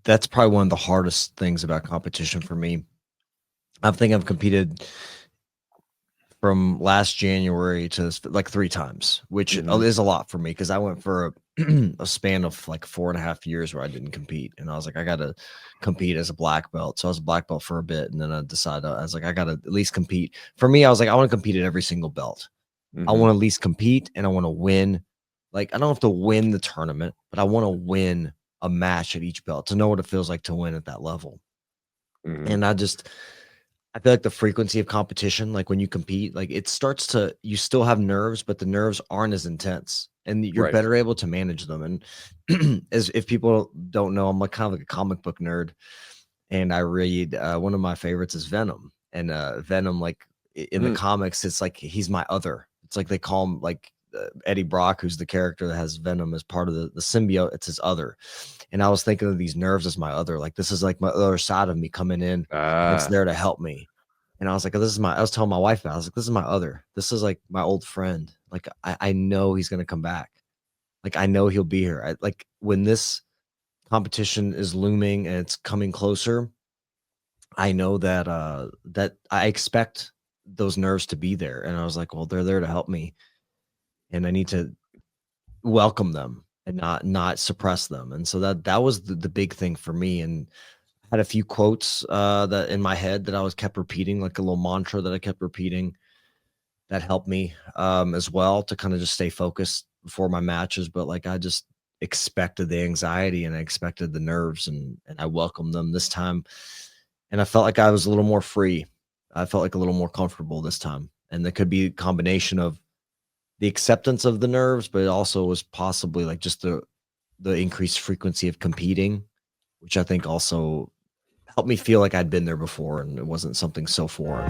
that's probably one of the hardest things about competition for me. I think I've competed from last January to like 3 times, which is a lot for me because I went for a span of like 4.5 years where I didn't compete. And I was like, I got to compete as a black belt. So I was a black belt for a bit. And then I decided, I was like, I got to at least compete. For me, I was like, I want to compete at every single belt. I want to at least compete and I want to win. Like, I don't have to win the tournament, but I want to win a match at each belt to know what it feels like to win at that level. And I feel like the frequency of competition, like when you compete, like it starts to, you still have nerves, but the nerves aren't as intense and you're Right. better able to manage them. And as if people don't know, I'm like kind of like a comic book nerd, and I read one of my favorites is Venom. And Venom, like in the comics, it's like he's my other. It's like they call him like Eddie Brock, who's the character that has Venom as part of the symbiote. It's his other. And I was thinking of these nerves as my other. Like this is like my other side of me coming in that's there to help me. And I was like, oh, I was telling my wife about it. I was like, this is my other. This is like my old friend. Like I know he's gonna come back. Like I know he'll be here. Like when this competition is looming and it's coming closer, I know that that I expect those nerves to be there. And I was like, well, they're there to help me. And I need to welcome them and not suppress them. And so that was the big thing for me. And I had a few quotes that in my head that I was kept repeating, like a little mantra that I kept repeating that helped me as well to kind of just stay focused before my matches. But like I just expected the anxiety and I expected the nerves, and I welcomed them this time. And I felt like I was a little more free. I felt like a little more comfortable this time. And there could be a combination of the acceptance of the nerves, but it also was possibly like just the increased frequency of competing, which I think also helped me feel like I'd been there before and it wasn't something so foreign.